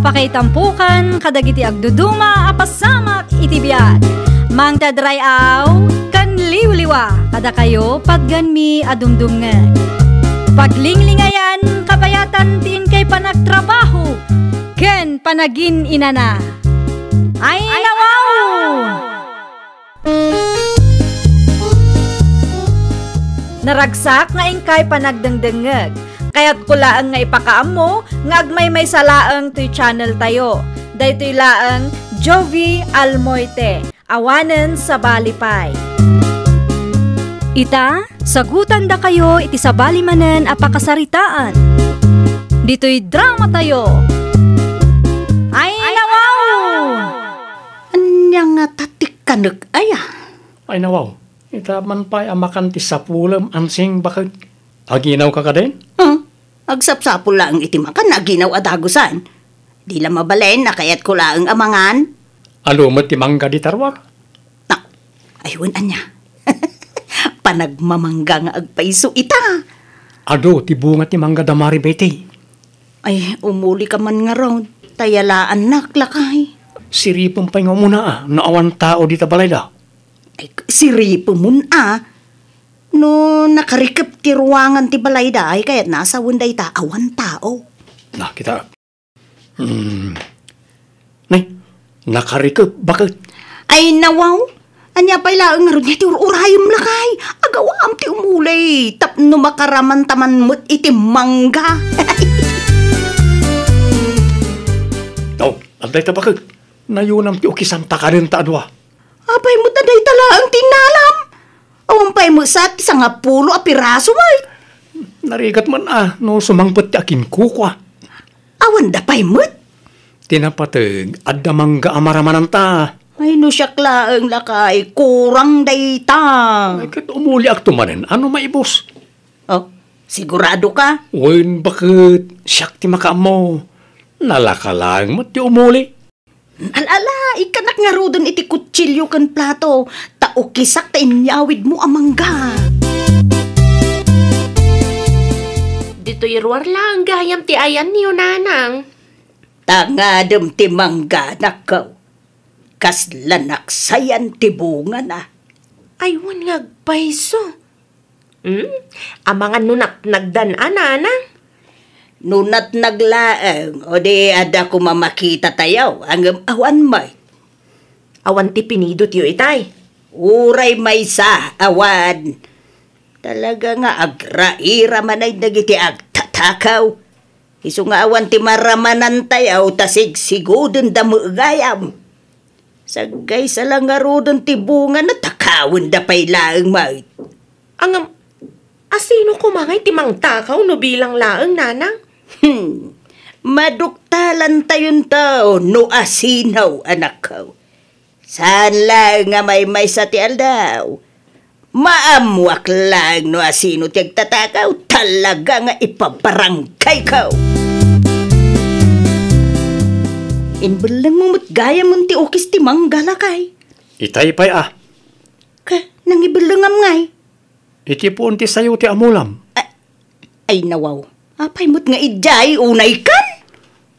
apakaitampukan kadagiti agduduma apasamak iti biag. Mang tadrayaw kan liwliwa kada kayo pagganmi adumdumngeg. Paglinglingayan kabayatan tiin kay panagtrabaho ken panagin inana. Ay nawaw! Naragsak nga ingkay panagdengdengeg. Kaya't kulaang nga ipakaam mo, nga agmay salaang to'y channel tayo. Dahito'y laang Jovi Almoite, awanen sa balipay. Ita, sagutan da kayo iti sa balimanen apakasaritaan. Dito'y drama tayo. Ay nawaw! Anya nga tatik kanag aya? Ay nawaw, ita man pa'y amakan ti sapulam ansing bakit aginaw ka din? Agsapsapo lang iti makan aginaw adagusan. Di lang mabalen na kayat ko lang amangan. Alumot ti mangga di tarwar? Na, ayun anya. Panagmamangga nga agpaiso ita. Ado, ti bunga ti mangga damari beti. Ay, umuli ka man nga ron. Tayalaan naklakay. Siripong pa'y nga muna naawan tao di tabalay da. Ay, siripo mun No, nakarikap ti ruangan ti balay da ay kaya't nasa wenday ta awan tao. Na, kita. Nay, nakarikap, bakit? Ay, nawaw. Anya pa'y laang nga ron niya ti urayom lakay. Agawam ti umulay. Tapno makaraman taman mo't iti mangga. Oh, anday ta bakit? Nayunam ti ukisam ta ka rin ta adwa. Apay mo taday tala ang tinalam. Awampay mo sa ti nga pulo a piraso ay. Narigat man no sumangpot ti akin kukwa. Awan da pay mo't. Tinapatag, adda mangga amaramanan ta. Ay no siya klaang lakay, kurang dayta. Ay kat umuli ak tumanen, ano maibos? Oh, sigurado ka? Uy, bakit? Siyak ti makaam mo. Nalakalang mo ti umuli. Alala, ikanak nga rodon iti kutsilyo kan plato. Taukisak ta inyawid mo amangga. Dito irwar lang gayam ti ayan niyo nanang. Tangadem ti mangga nakaw. Kaslanak sayan ti bunga na. Aywan nga agpaiso. Amangan nunak nagdan-an nanang. Nunat naglaang, o di ada ko mamakita tayaw, ang awan may. Awan ti pinidot yu itay. Uray may sa awan. Talaga nga agraira manay dagiti agtatakaw. Isu nga awan ti maramanan tayaw, tasig sigudon da gayam. Sagay sa lang nga rodon ti bunga na takawin da pay laang may. Ang asino kumangay ti mang takaw no bilang laang nanang? Maduktalan tayon tao no asinaw anak ko. Saan lang nga may sa ti aldaw? Maamwak lang no asino ti agtatakaw, talaga nga ipabarangkay ko. Inbalang mo gaya mo ti ukis ti manggalakay. Itay pa'y Ka, nang ibalangam ngay. Iti po ti sayo ti amulam. Ay nawaw. Apay mo't nga idjay, unay kan?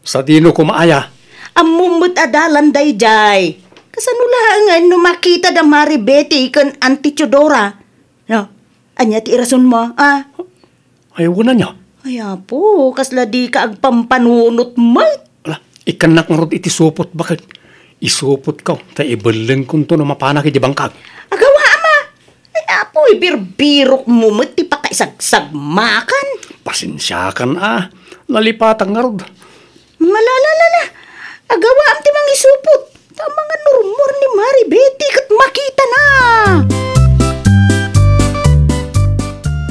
Sa dino ko maaya. Amumot adalan day jay. Kasanulangan no makita da Maribeti kan Auntie Chodora. No, anya ti irason mo, Ayaw na niya. Ay po, kasla di ka agpampanunot may. Ala, ikanak nga rod iti supot, bakit? Isupot ka, ta ibalang kung to na mapanak iti bangkag. Agawa ama. Ay apo, ibirbirok mo mo't ti pakaisagsagmakan. Pasensyakan nalipatang nga rod. Malalalala, agawa am ti mang isupot. Tama nga nurmur ni Maribeti kat makita na.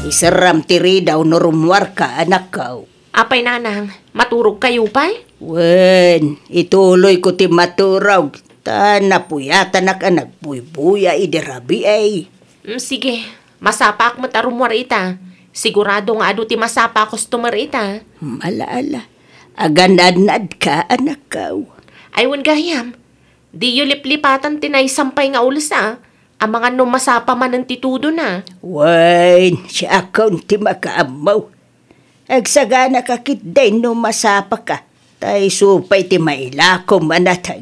Isaram tiri daw nurumwar ka anak ko. Apay nanang, maturog kayo pa'y? Wen, ituloy ko ti maturog. Tanapuyatan anak buy-buya idirabi ay. Sige, masapak mo tarumwar ita. Sigurado nga ado ti masapa customer ita. Malaala, aganadnad ka anak ko. Aywan gayam, di yu liplipatan tinaysampay nga ulis ang mga no masapa man ang titudo na. Wen, siya akong ti makaamaw. Agsagana kakit day no masapa ka. Tay supay ti mailakom manatang.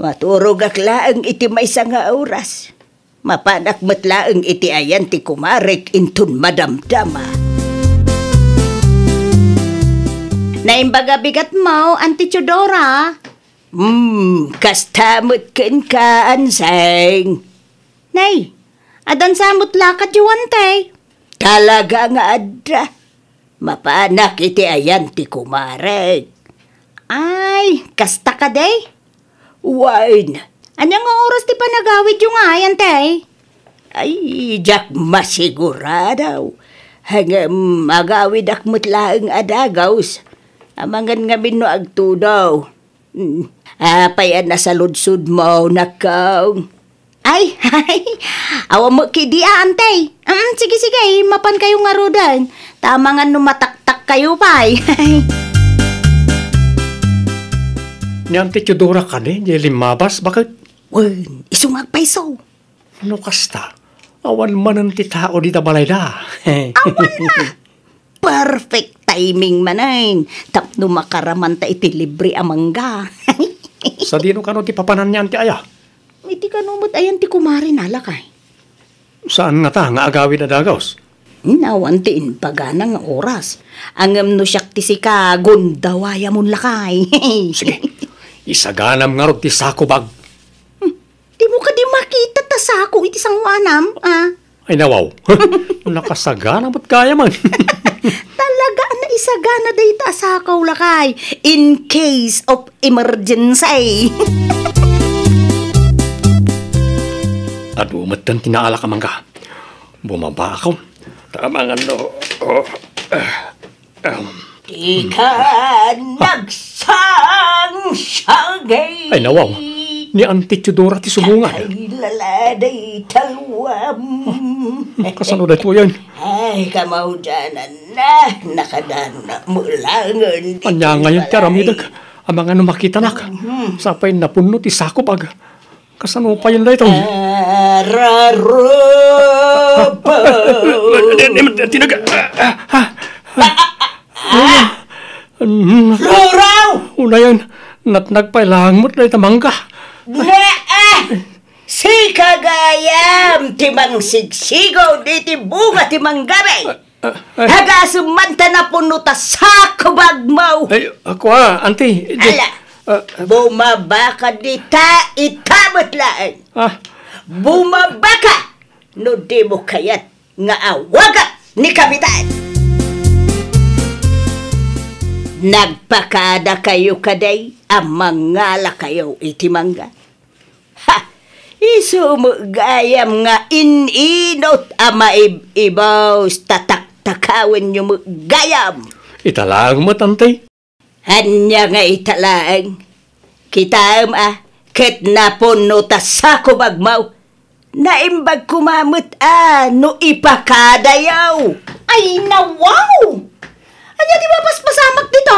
Maturog ak laang iti may nga oras. Mapanak matlaang iti ayan ti kumarek intun madamdama. Naimbaga bigat mo, Auntie Chodora. Kastamot ken ka, Anseng. Nay, adan samot lakat yuwan, tay. Talaga nga adra. Mapanak iti ayan ti kumarek. Ay, kasta ka, day. Wine. Anyang nga oras ti panagawid yung ayan, tay? Ay, jak masiguradaw. Hanggang magawid ak mutlaang adagaws. Amangan nga bino agtudaw. Apayan na sa ludsud mo, nakaw. Ay, awa mo kidiaan, tay. Sige, mapan kayo nga rodan. Tama nga numataktak kayo, pay. Ni Auntie Chodora ka di limabas, bakit? Wen, isungag paiso. Ano kasta? Awan man ti tao di tabalay da. Awan na. Perfect timing manain. Tapno makaraman ta iti libre amangga. Sa dino ka no ti papanan niya ti aya? Iti kanumot ayan ti kumari nalakay. Saan nga ta nga agawin na dagaws? Nawan ti inpagana nga oras. Angam no siyak ti si kagundawaya mon lakay. Sige, isaganam nga ron ti sakubag. Di mo ka di makita ta sako iti sangwanam, Ay nawaw, nakasagana mo't kaya man. Talaga na isagana day ta sakaw lakay. In case of emergency. At umatan tinaala ka man ka. Bumaba ako. Tama nga no. Ika nagsang siyagay. Ay nawaw, ni Auntie Chodora ti sumungan. Ay laladay talwam. Kasano na ito yan? Ay kamaudanan na. Nakadano na mulangan. Anya ngayon ti aramidag. Ang mga makita nak. Sapay napuno ti sakubag. Kasano pa yun na ito? Ararobo. Tinaga. Luraw! Una yan, nagpailang mo't na itamangga. Si kagayam timang sigsigaw di ti bunga timang gabi. Hagasumanta na puno ta sakubag mo. Ay, ako Auntie. Ala, bumaba ka di ta itabot laan. Bumaba ka, no di mo kayat nga awaga ni Kapitan. Nagpakada kayo kaday, amangala kayo itimangga. Ha! Isumugayam nga ininot ama ibaw tatak-takawin nyo gayam. Italang mo, Auntie. Hanya nga italang. Kitam ket napuno ta sakubag mau. Naimbag kumamot no ipakadayaw. Ay, nawaw! Anya di ba paspasamak dito?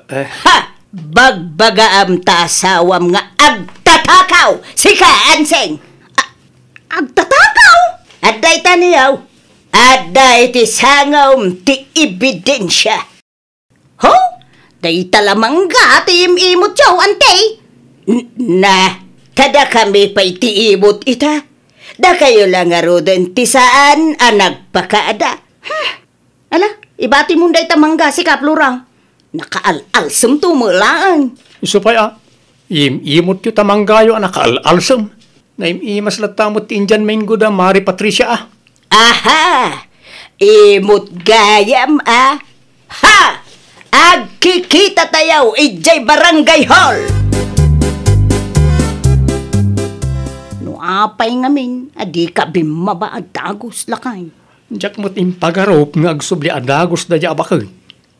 Ha! Bagbagaam ta asawam nga agtatakaw si Anseng. Agtatakaw? Aday taniyaw. Aday ti sangawm ti ebidensya. Ho? Day talamangga ti imimot yaw, Auntie. Kada kami pa'y tiibot ita. Da kayo lang arodan ti saan nagpakaada. Ala, ibati mo day tamangga si Kaplurang. Nakaalsam tumulaan. Iso pa imot yu tamanggayo nakaalsam. Naimas latamot ti Indian Mango da Mari Patricia Aha! Imot gayam Ha! Agkikita tayaw ijay barangay hall. No apay ngamin, adi ka bimaba at dagos lakay. Diyak mo't impagarop nga agsubli adagos da dya abakag.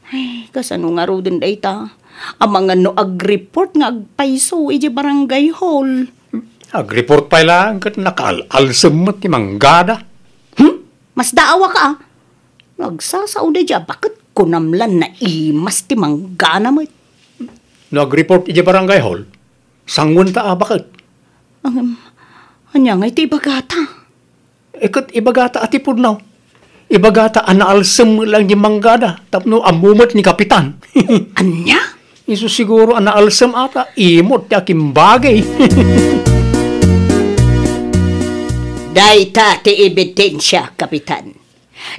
Ay, kasano nga ro din dayta. Ang mga no ag-report nga agpaiso ijay barangay hall. Ag-report pa lang kat nakaalsam mo ti manggada. Mas daawa ka Nagsasao da dya, bakit kunamlan na imas ti manggana mo? Nag-report iti barangay hall. Sangun ta bakit? Anya nga iti ibagata. Ikat ibagata ati purnaw. Ibagata anaalsam lang ni manggada. Tapno amumot ni kapitan. Anya? Isu siguro ang naalsam ata, imot ti aking bagay. Dayta ti ebidensya, Kapitan.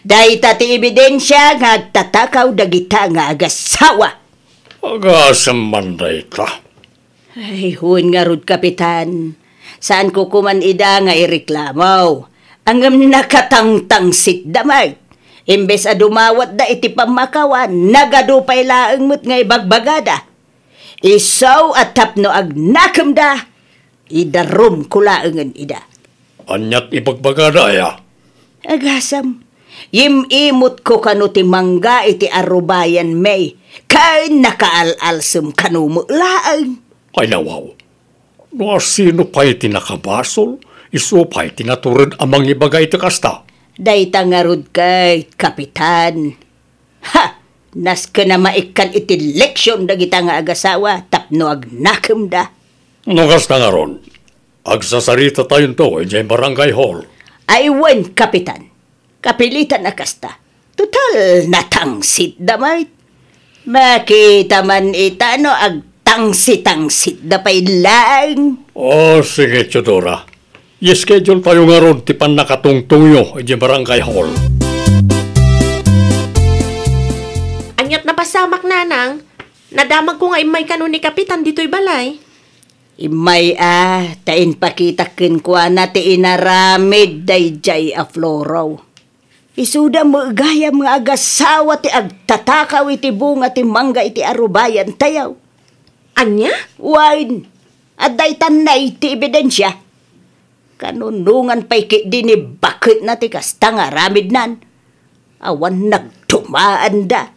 Dayta ti ebidensya nga agtatakaw dagita nga agasawa. Agasam man dayta. Ay, huwin nga rod, Kapitan. Saan ko kuman ida nga ireklamaw? Angam nakatangtangsit damay. Imbes a dumawat da iti pamakawan, nagadupay laeng mo't nga ibagbagada. Isaw at tapno ag nakam da, idarom ko laengan ida. Anyat ibagbagada ya. Agasam, imot ko kano ti mangga iti arubayan may, kay nakaalalsam kano mo laeng. Ay nawaw. No sino pa'y tinakabasol, iso pa'y tinaturod amang ibagay iti kasta. Dayta nga rod kay, Kapitan. Ha! Nas ka na maikan iti leksyon dagita nga agasawa, tapno ag nakam da. No kasta nga ron, agsasarita tayo to, dyan barangay hall. Aywan, Kapitan. Kapilitan na kasta. Total, natangsit damay. Makita man ita, no, ag tangsit-tangsit da pa'y lang. Oh, sige, Chodora. I-schedule tayo nga ron, tipan nakatungtungyo, dyan barangay hall. Anyat na pasamak, nanang. Nadamag ko nga imay kanu ni Kapitan dito'y balay. Imay tain pakitakin ko na ti inaramid dayjay a floraw. Isuda mo gayam nga agasawa ti agtatakaw iti bunga ti mangga iti arubayan tayaw. Anya? Wine, at daytan na iti ebidensya. Kanunungan pa'y dini bakit na ti kasta nga ramid nan. Awan nagtumaan da.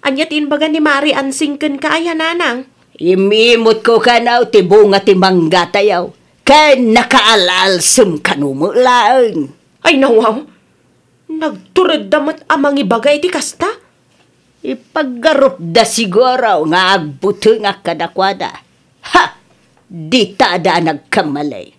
Anyat inbaga ni Mari ansingken kaya, nanang. Imimot ko kanaw ti bunga ti mangga tayaw. Kay nakaalalsam kanumo laeng. Ay nawaw, nagturad damat amang ibagay ti kasta. Ipaggarup da siguro nga agbuto nga kadakwada. Ha! Di ta da nagkamalay.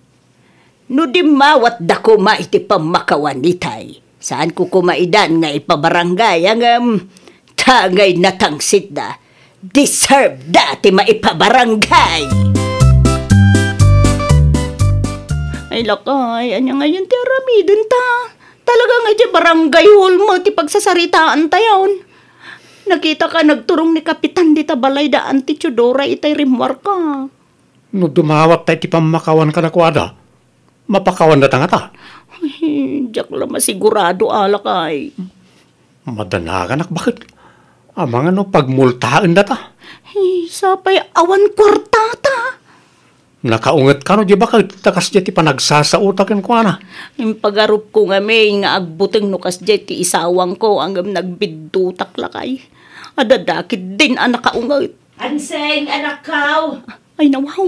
No di mawat da kuma iti pamakawan itay. Saan ko kumaidan nga ipabarangay ang tagay natangsit da. Deserve da ti maipabarangay. Ay lakay, anya ngayon ti aramidin ta. Talaga nga di barangay hall mo ti pagsasaritaan tayon. Nakita ka nagturong ni Kapitan di tabalay daan ti Chodora itay rimwar ka. No dumawat tayo ti pamakawan ka na kwada, mapakawan na tangata. Ay, diyak lang masigurado alakay. Madanagan bakit? Amang ano pagmultaan na ta. Ay, sapay awan kwartata. Nakaungat ka no di bakit takas di ti panagsasautakin ko na. Yung pagarup ko nga may nga agbuteng nukas di ti isawang ko hanggang nagbiddutak lakay. Adadakit din ang nakaungat. Anseng, anak kaw. Ay nawaw,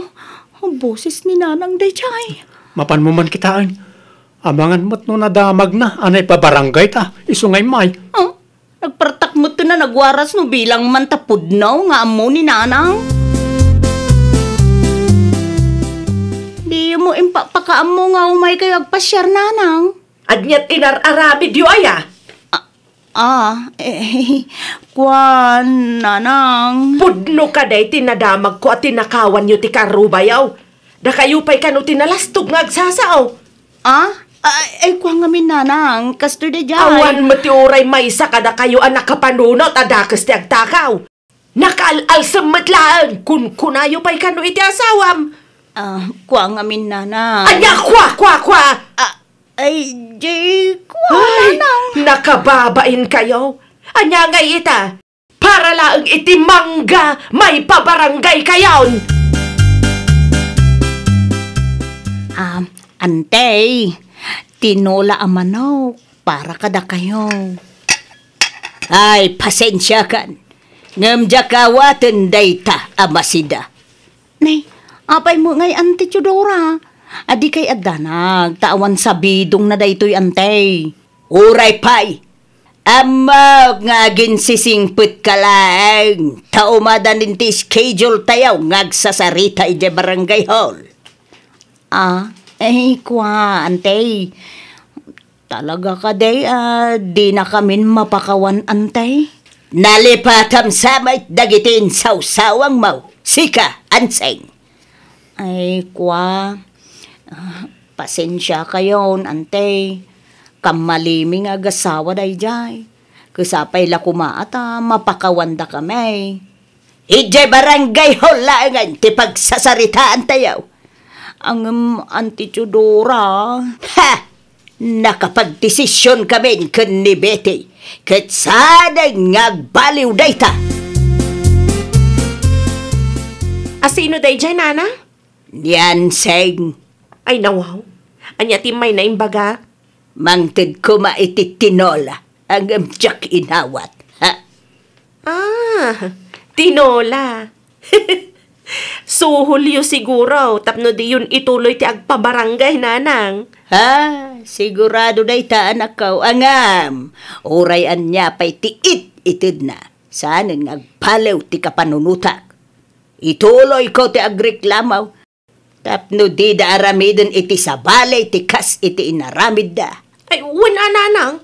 ang boses ni Nanang Dayjay. Mapan mo man kitaan. Amangan mo't no nadamag na, anay pa barangay ta, isungay may. Oh, nagpartak mo to na nagwaras no bilang mantapudnaw nga amo ni Nanang. Di mo impapakaam mo nga umay kayo agpasyar, Nanang. Anyat inararabid yu aya. Kwan, Nanang. Pudno ka day tinadamag ko at tinakawan yu ti karubayaw. Da kayo pa'y kanu tinalastog nga agsasaaw. Kwan ngamin, Nanang. Kasto da dyan. Awan mo ti uray maysa kada kayo ang nakapanunot adakas ti agtakaw. Nakaalalsam matlaan kun kunayo pa'y kanu iti asawam. Kwan ngamin, Nanang. Anya, kwa! Ay, kwan, Nanang. Nakababain kayo. Anya nga ita. Para lang iti mangga may pabarangay kayon. Antay, tinola amanaw para kada kayo. Ay, pasensya kan. Ngamdya kawatan dayta amasida. Nay, apay mo ngay Ante Chodora. Adi kay adanag, tawan sabidong na daytoy antay. Uray pay, amag nga ginsisingpit ka lang. Taumadan din ti schedule tayaw ngagsasarita ije barangay hall. Kwa, antay. Talaga ka day, di na kami mapakawan, antay. Nalipatam samay dagitin sawsawang mau. Sika, anseng. Ay, kwa. Pasensya kayo, ante. Kamaliming agasawa day jay. Kasapay la kumaata, mapakawanda kami. Ijay barangay holangan ti pagsasaritaan tayo. Ang Auntie Chudora. Ha! Nakapagdesisyon kami kun ni Betty. Kat sana'y ngagbaliw dayta. Asino day dyan, nana? Yan, seng. Ay, nawaw. Anya timay na imbaga. Mangtid ko maititinola ang amtsak inawat. Ha? Ah, tinola. Suhulyo siguro, tapno di yun ituloy ti agpabarangay, nanang. Ha? Sigurado dayta anak ko. Angam. Urayan niya pa'y tiit itid na. Saan ngagpalaw ti kapanunutak. Ituloy ko ti agreklamaw. Tapno di da aramidon iti sabalay ti kas iti inaramid da. Ay, wala, nanang.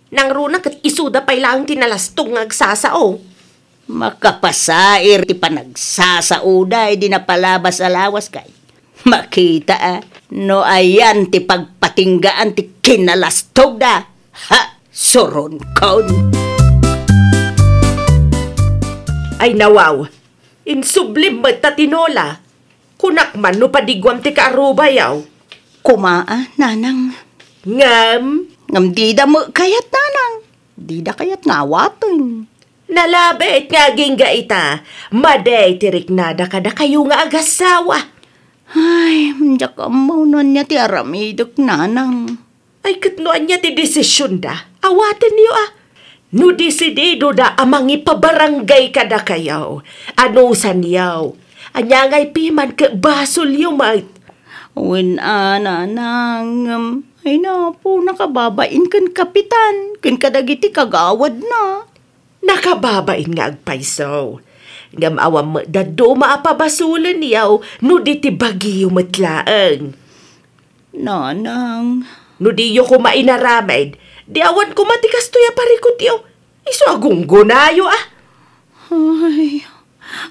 Nang runa kat isuda pa'y lang tinalastong agsasao. Makapasair ti panagsasauday di napalabas alawas kay. Makita no ayan ti pagpatinggaan ti kinalastog da. Ha, suron kon. Ay, nawaw. Insublim ba't ta tinola? Kunak man no padigwam ti kaarubayaw. Kumaa, nanang. Ngam, Ngam di da mo kayat, nanang. Di da kayat ngawatan. nalabit nga gingga ita. Maday tirik nada kada kayo nga agasawa. Ay, manjak amaw nun niya ti aramidok, nanang. Ay, katnoan niya ti desisyon da. Awaten niyo No desidido da amang ipabarangay kada kayaw. Ano sanyaw? Anya ngay piman ke basol yung mait. Nanang. Ay na po, nakababain kan kapitan. Kan kadagiti kagawad na. Nakababain nga agpaysaw. Ngam awam mo dado maapabasulan niyaw no di ti bagyo matlaang. Nanang. No di yo kumainaramid, di awan ko matikas to'y parikot yo. Iso agong gunayo Ay,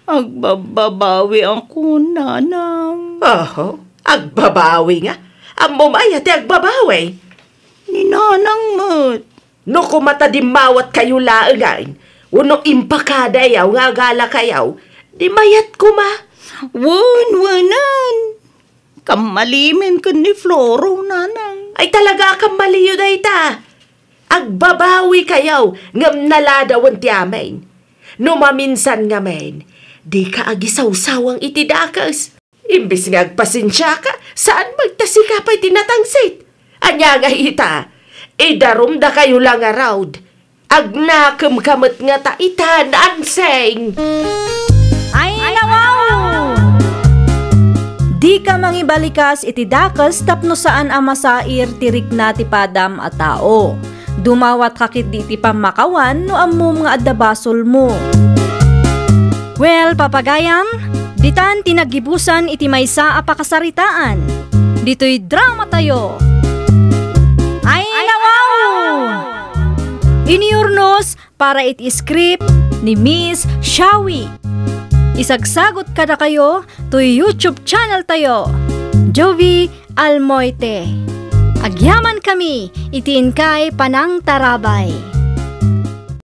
agbababawi ako, nanang. Oho, agbabawi nga. Ang mumaya ti agbabawi. Ni nanang mo't. No kumata di mawat kayo laangain, uno impakada yaw nga gala kayaw, di mayat kuma. Wanan. Kamalimin ka ni Floro, nanang. Ay talaga kang maliyo day ta. Agbabawi kayaw, ngam naladawan ti amin. No maminsan nga men, di ka agisaw-sawang itidakas. Imbis nga agpasensya ka, saan magtasika pa'y tinatangsit? Anya nga ita, idarum da kayo lang around. Agnakam kamat nga ta itan anseng. Ay, nawaw! Di ka mangibalikas iti dakas tapno saan amasair tirik na ti padam a tao. Dumawat kakit di ti pamakawan no ammom nga addabasol mo. Well, papagayam, ditan tinagibusan iti maysa a pakasaritaan. Dito'y drama tayo. Ay, nawaw! Iniurnos para iti script ni Miss Shawi. Isagsagot kada kayo to YouTube channel tayo, Jovi Almoite. Agyaman kami, itiin kay Panang Tarabay.